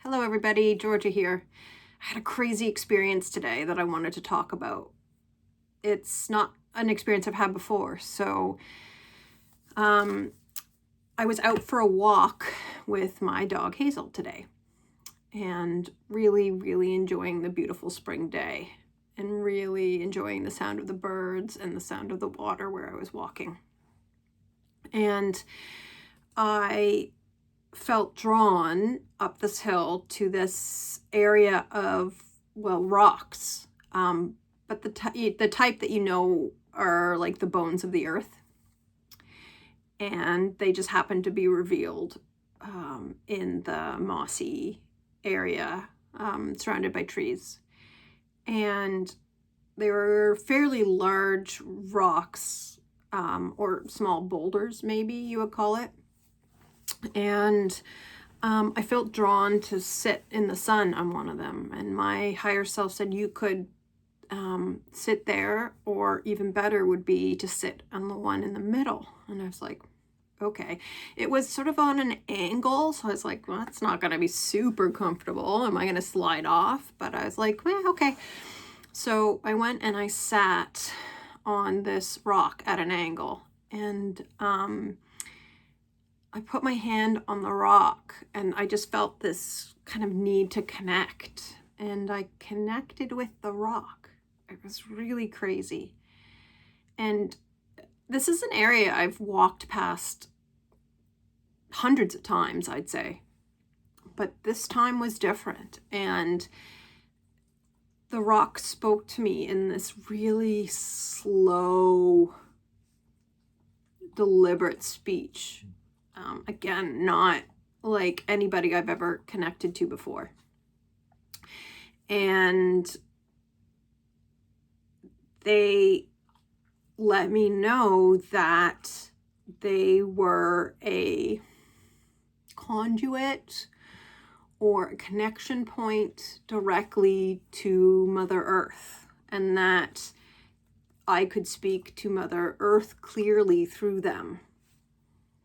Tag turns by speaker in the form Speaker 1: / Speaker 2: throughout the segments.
Speaker 1: Hello everybody, Georgia here. I had a crazy experience today that I wanted to talk about. It's not an experience I've had before. I was out for a walk with my dog Hazel today and really enjoying the beautiful spring day and really enjoying the sound of the birds and the sound of the water where I was walking. And I felt drawn up this hill to this area of, rocks. But the type that are like the bones of the earth. And they just happened to be revealed in the mossy area surrounded by trees. And they were fairly large rocks, or small boulders, maybe you would call it. And I felt drawn to sit in the sun on one of them. And my higher self said you could sit there, or even better would be to sit on the one in the middle. And I was like, okay. It was sort of on an angle, so I was like, well, that's not going to be super comfortable. Am I going to slide off? But I was like, okay. So I went and I sat on this rock at an angle. And I put my hand on the rock and I just felt this kind of need to connect. And I connected with the rock. It was really crazy. And this is an area I've walked past hundreds of times, I'd say. But this time was different. And the rock spoke to me in this really slow, deliberate speech. Again, not like anybody I've ever connected to before. And they let me know that they were a conduit or a connection point directly to Mother Earth, and that I could speak to Mother Earth clearly through them.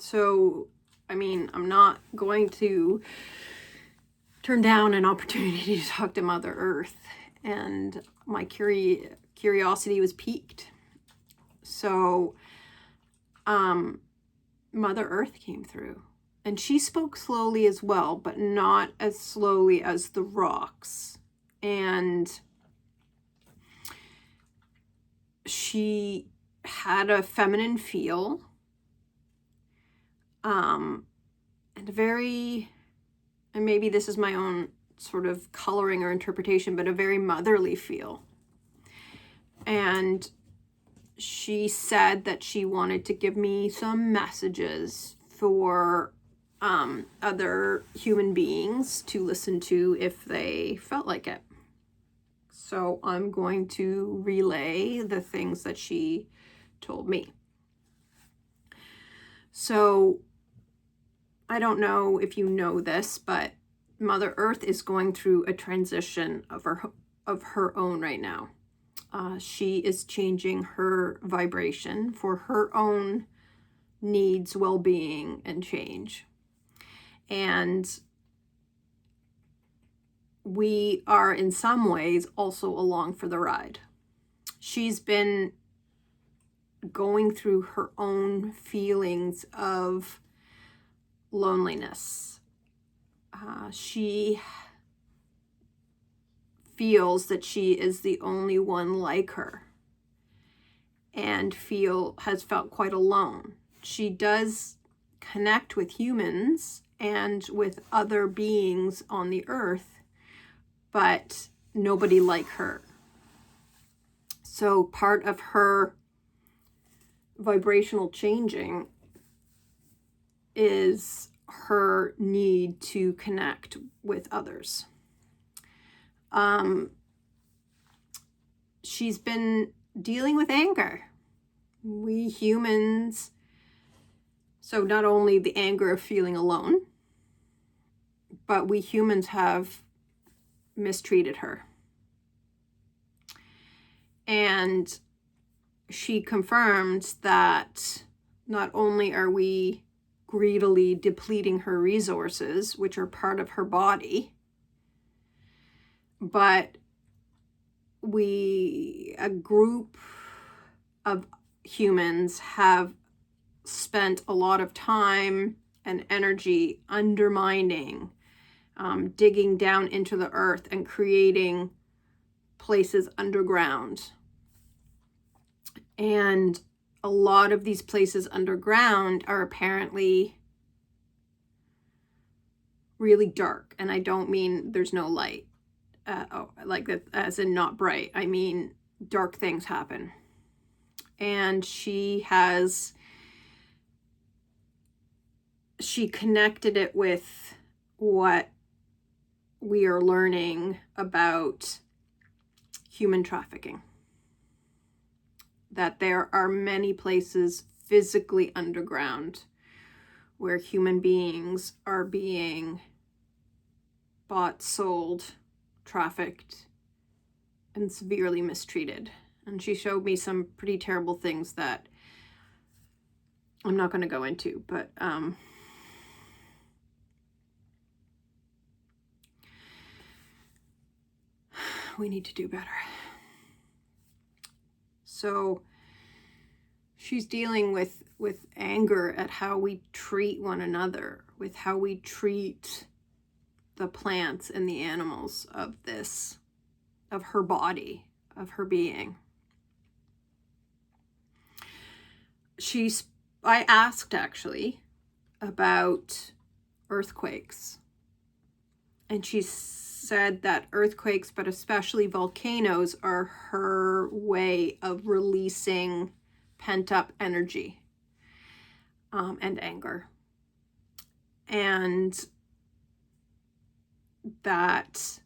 Speaker 1: So, I'm not going to turn down an opportunity to talk to Mother Earth, and my curiosity was piqued. So, Mother Earth came through, and she spoke slowly as well, but not as slowly as the rocks. And she had a feminine feel, and maybe this is my own sort of coloring or interpretation, but a very motherly feel. And she said that she wanted to give me some messages for other human beings to listen to if they felt like it. So I'm going to relay the things that she told me. So I don't know if you know this, but Mother Earth is going through a transition of her own right now. She is changing her vibration for her own needs, well-being, and change. And we are in some ways also along for the ride. She's been going through her own feelings of loneliness. She feels that she is the only one like her and has felt quite alone. She does connect with humans and with other beings on the earth, but nobody like her. So part of her vibrational changing is her need to connect with others. She's been dealing with anger. We humans, so not only the anger of feeling alone, but we humans have mistreated her. And she confirmed that not only are we greedily depleting her resources, which are part of her body, but a group of humans have spent a lot of time and energy undermining, digging down into the earth and creating places underground. And a lot of these places underground are apparently really dark. And I don't mean there's no light, like that, as in not bright. I mean dark things happen. And she connected it with what we are learning about human trafficking. That there are many places physically underground where human beings are being bought, sold, trafficked, and severely mistreated. And she showed me some pretty terrible things that I'm not going to go into, but we need to do better. So she's dealing with anger at how we treat one another, with how we treat the plants and the animals of her body, of her being. I asked actually about earthquakes, and she said that earthquakes, but especially volcanoes, are her way of releasing pent-up energy and anger. And that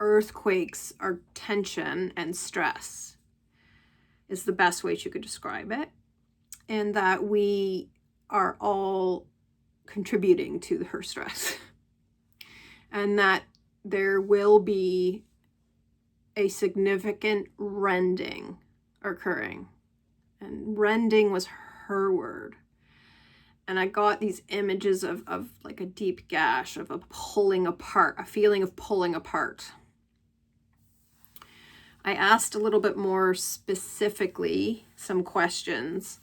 Speaker 1: earthquakes are tension and stress is the best way she could describe it. And that we are all contributing to her stress. And that there will be a significant rending occurring. And rending was her word. And I got these images of like a deep gash, of a pulling apart, a feeling of pulling apart. I asked a little bit more specifically some questions.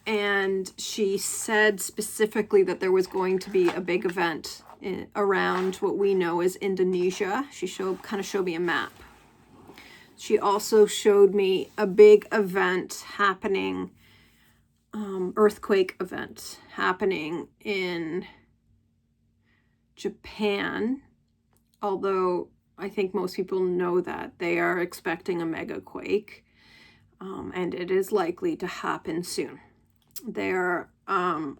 Speaker 1: And she said specifically that there was going to be a big event around what we know as Indonesia. She kind of showed me a map. She also showed me a big event happening, earthquake event happening in Japan. Although I think most people know that they are expecting a mega quake, and it is likely to happen soon. There,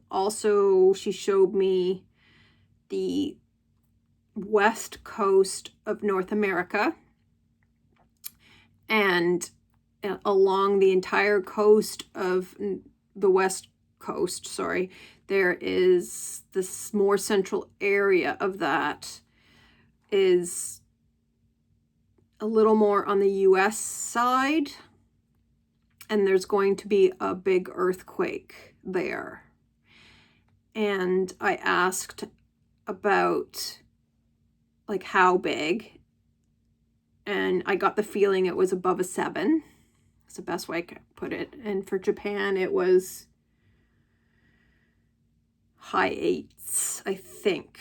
Speaker 1: also, she showed me the west coast of North America, and along the entire coast of the west coast, there is this more central area of that is a little more on the US side, and there's going to be a big earthquake there. And I asked about like how big, and I got the feeling it was above a 7. That's the best way I could put it. And for Japan, it was high 8s, I think.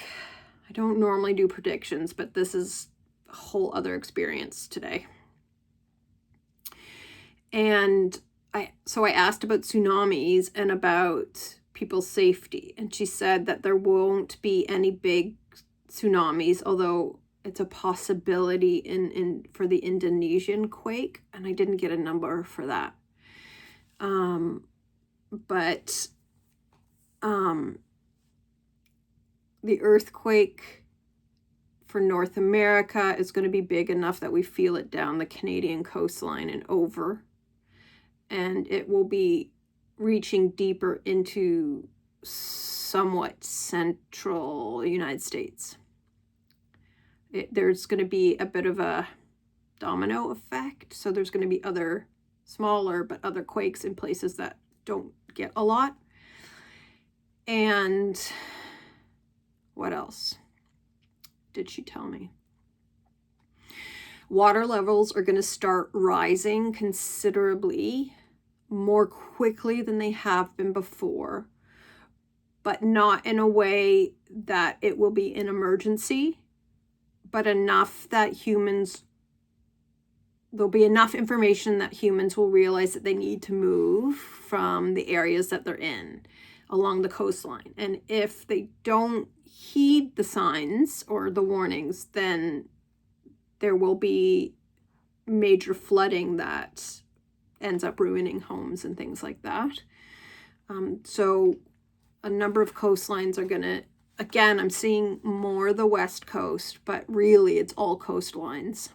Speaker 1: I don't normally do predictions, but this is a whole other experience today. And I asked about tsunamis and about people's safety, and she said that there won't be any big tsunamis, although it's a possibility for the Indonesian quake, and I didn't get a number for that. But the earthquake for North America is going to be big enough that we feel it down the Canadian coastline and over. And it will be reaching deeper into somewhat central United States. There's going to be a bit of a domino effect. So there's going to be other smaller, but other quakes in places that don't get a lot. And what else? did she tell me? Water levels are going to start rising considerably more quickly than they have been before, but not in a way that it will be an emergency, but enough that there'll be enough information that humans will realize that they need to move from the areas that they're in along the coastline. And if they don't heed the signs or the warnings, then there will be major flooding that ends up ruining homes and things like that. So a number of coastlines are going to, again, I'm seeing more the West Coast, but really it's all coastlines,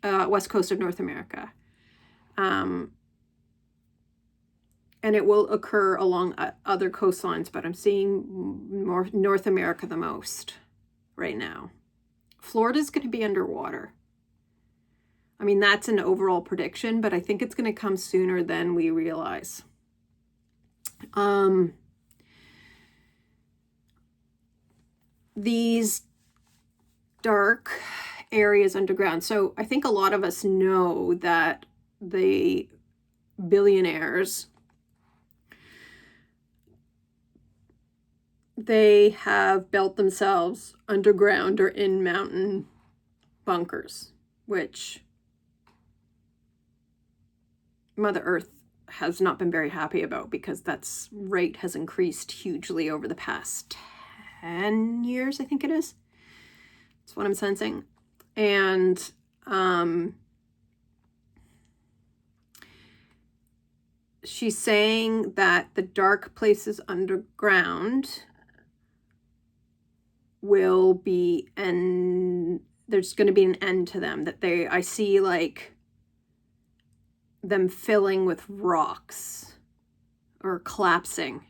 Speaker 1: West Coast of North America. And it will occur along other coastlines, but I'm seeing more North America the most right now. Florida's going to be underwater. I mean, that's an overall prediction, but I think it's going to come sooner than we realize. These dark areas underground. So I think a lot of us know that the billionaires, they have built themselves underground or in mountain bunkers, which Mother Earth has not been very happy about, because that rate has increased hugely over the past 10 years, I think it is. That's what I'm sensing. And she's saying that the dark places underground will be, and there's going to be an end to them, that I see like them filling with rocks or collapsing.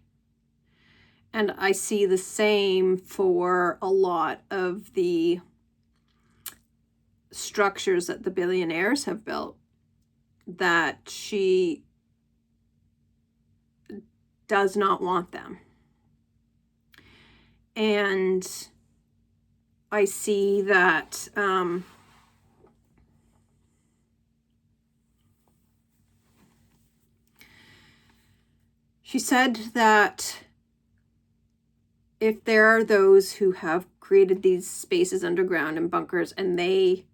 Speaker 1: And I see the same for a lot of the structures that the billionaires have built, that she does not want them. And I see that she said that if there are those who have created these spaces underground and bunkers, and they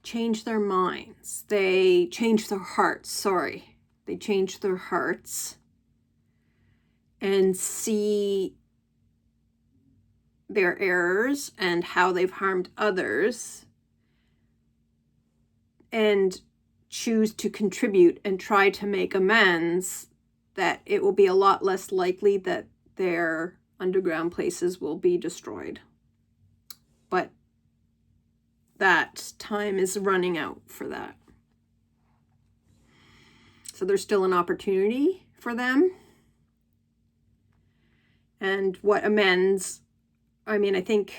Speaker 1: change their minds, they change their hearts, they change their hearts and see their errors and how they've harmed others, and choose to contribute and try to make amends, that it will be a lot less likely that their underground places will be destroyed. But that time is running out for that. So there's still an opportunity for them. And what amends, I mean, I think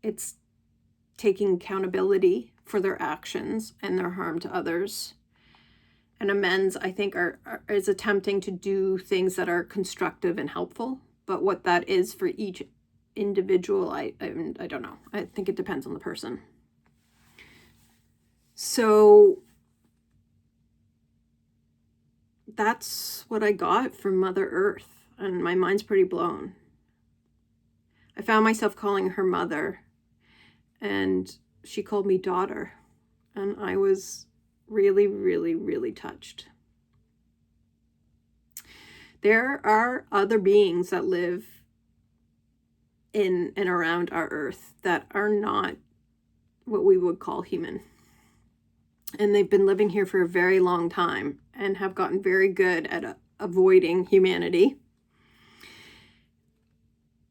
Speaker 1: it's taking accountability for their actions and their harm to others. And amends, I think, is attempting to do things that are constructive and helpful. But what that is for each individual, I don't know. I think it depends on the person. So that's what I got from Mother Earth, and my mind's pretty blown. I found myself calling her mother, and she called me daughter, and I was really, really, really touched. There are other beings that live in and around our Earth that are not what we would call human. And they've been living here for a very long time and have gotten very good at avoiding humanity.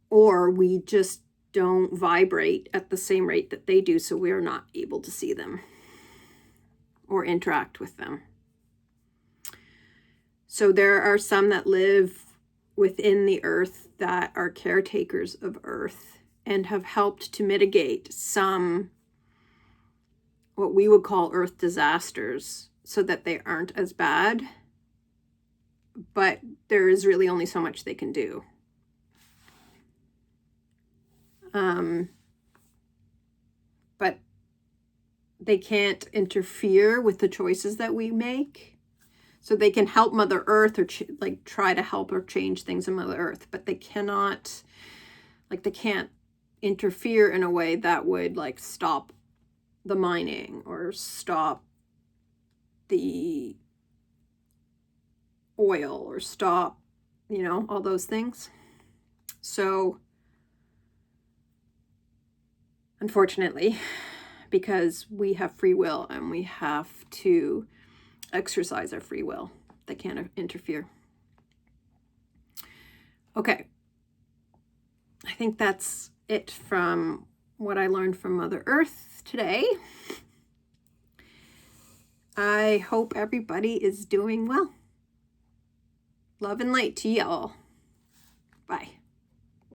Speaker 1: Or we just don't vibrate at the same rate that they do, so we're not able to see them or interact with them. So there are some that live within the Earth that are caretakers of Earth and have helped to mitigate some what we would call Earth disasters, so that they aren't as bad. But there is really only so much they can do. But they can't interfere with the choices that we make. So they can help Mother Earth or like try to help or change things in Mother Earth, but they cannot, like they can't interfere in a way that would like stop the mining or stop the oil or stop, you know, all those things. So unfortunately, because we have free will and we have to exercise our free will, they can't interfere. Okay. I think that's it from what I learned from Mother Earth today. I hope everybody is doing well. Love and light to y'all.